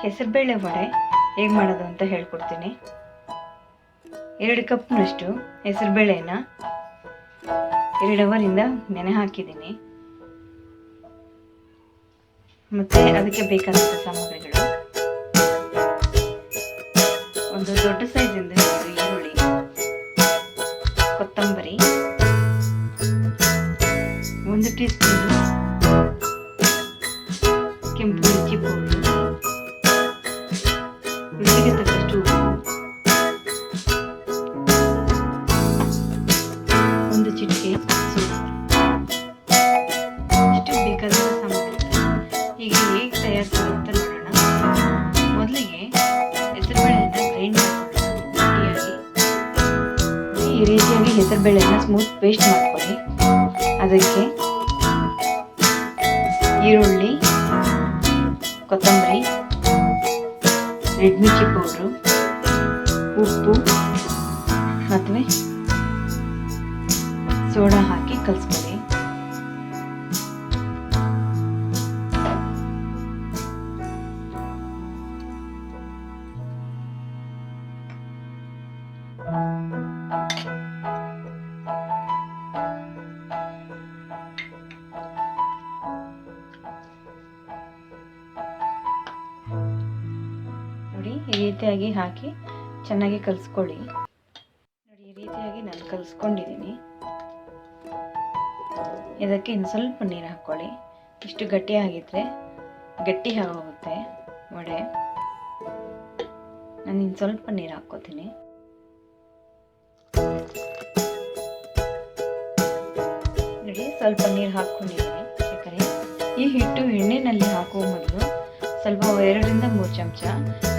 ಹೆಸರುಬೇಳೆ ವಡೆ ಹೇಗೆ ಮಾಡೋದು ಅಂತ ಹೇಳ್ಕೊಡ್ತೀನಿ. 2 ಕಪ್ನಷ್ಟು ಹೆಸರುಬೇಳೆನ 2 ಅವರಿಂದ ನೆನೆ ಹಾಕಿದ್ದೀನಿ. ಮತ್ತು ಅದಕ್ಕೆ ಬೇಕಾದಂಥ ಸಾಮಗ್ರಿಗಳು: ಒಂದು ದೊಡ್ಡ ಸೈಜಿಂದ ಈರುಳ್ಳಿ, ಕೊತ್ತಂಬರಿ, 1 ಟೀ ಸ್ಪೂನ್ ಕೆಂಪು ಮಿರ್ಚಿ ಪೌಡರ್, ರುಚಿಗೆ ತಕ್ಕಷ್ಟು ಉಪ್ಪು, 1 ಚಿಟಿಕೆ ಸೋಡಾ. ಇಷ್ಟು ಬೇಕಾದ ಸಾಮಗ್ರಿ. ಈಗ ಹೇಗೆ ತಯಾರಿಸೋದು ಅಂತ ನೋಡೋಣ. ಮೊದಲಿಗೆ ಹೆಸರುಬೇಳೆಯನ್ನು ಗ್ರೈಂಡ್ ಮಾಡ್ಕೊಳ್ಳೋಣ. ಈ ರೀತಿಯಾಗಿ ಹೆಸರುಬೇಳೆಯನ್ನು ಸ್ಮೂತ್ ಪೇಸ್ಟ್ ಮಾಡ್ಕೊಳ್ಳಿ. ಅದಕ್ಕೆ ಈರುಳ್ಳಿ, ಕೊತ್ತಂಬರಿ, ರೆಡ್ ಮಿರ್ಚಿ ಪೌಡ್ರು, ಉಪ್ಪು ಮತ್ತು ಸೋಡಾ ಹಾಕಿ ಕಲಿಸ್ಕೊಳ್ಳಿ. ನೋಡಿ, ಈ ರೀತಿಯಾಗಿ ಹಾಕಿ ಚೆನ್ನಾಗಿ ಕಲಿಸ್ಕೊಳ್ಳಿ. ನೋಡಿ, ಈ ರೀತಿಯಾಗಿ ನಾನು ಕಲಿಸ್ಕೊಂಡಿದ್ದೀನಿ. ಇದಕ್ಕೆ ಇನ್ನು ಸ್ವಲ್ಪ ನೀರು ಹಾಕ್ಕೊಳ್ಳಿ. ಇಷ್ಟು ಗಟ್ಟಿಯಾಗಿದ್ದರೆ ಗಟ್ಟಿ ಆಗೋಗುತ್ತೆ ವಡೆ. ನಾನು ಇನ್ನು ಸ್ವಲ್ಪ ನೀರು ಹಾಕ್ಕೋತೀನಿ. ನೋಡಿ, ಸ್ವಲ್ಪ ನೀರು ಹಾಕ್ಕೊಂಡಿದ್ದೀನಿ. ಯಾಕಂದರೆ ಈ ಹಿಟ್ಟು ಎಣ್ಣೆಯಲ್ಲಿ ಹಾಕುವ ಮೊದಲು ಸ್ವಲ್ಪ 2 ರಿಂದ 3 ಚಮಚ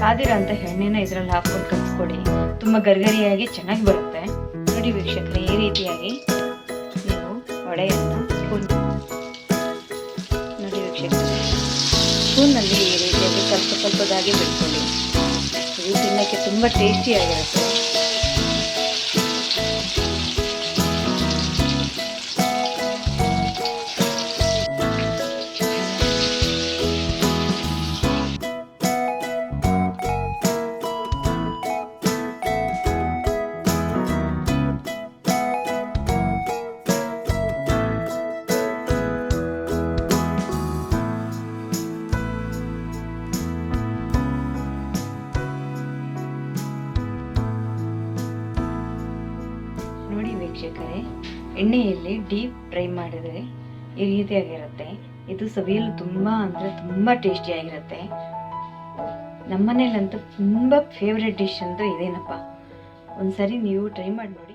ಕಾದಿರೋ ಅಂಥ ಎಣ್ಣೆನ ಇದರಲ್ಲಿ ಹಾಕ್ಕೊಂಡು ಕಲಿಸ್ಕೊಡಿ. ತುಂಬ ಗರಿಗರಿಯಾಗಿ ಚೆನ್ನಾಗಿ ಬರುತ್ತೆ. ನೋಡಿ ವೀಕ್ಷಕರೇ, ಈ ರೀತಿಯಾಗಿ ನೀವು ವಡೆಯನ್ನು ನೋಡಿ ವೀಕ್ಷಕರೇ, ಸ್ಪೂನ್ನಲ್ಲಿ ಈ ರೀತಿಯಾಗಿ ಸ್ವಲ್ಪದಾಗಿ ಬಿಟ್ಕೊಳ್ಳಿ. ಇದು ತಿನ್ನೋಕ್ಕೆ ತುಂಬ ಟೇಸ್ಟಿಯಾಗಿರುತ್ತೆ. ನೋಡಿ ವೀಕ್ಷಕರೇ, ಎಣ್ಣೆಯಲ್ಲಿ ಡೀಪ್ ಫ್ರೈ ಮಾಡಿದರೆ ಈ ರೀತಿಯಾಗಿರುತ್ತೆ. ಇದು ಸವಿಯಲು ತುಂಬ ಅಂದರೆ ತುಂಬ ಟೇಸ್ಟಿಯಾಗಿರುತ್ತೆ. ನಮ್ಮನೇಲಂತೂ ತುಂಬ ಫೇವ್ರೆಟ್ ಡಿಶ್ ಅಂದರೆ ಇದೇನಪ್ಪ. ಒಂದ್ಸರಿ ನೀವು ಟ್ರೈ ಮಾಡಿ ನೋಡಿ.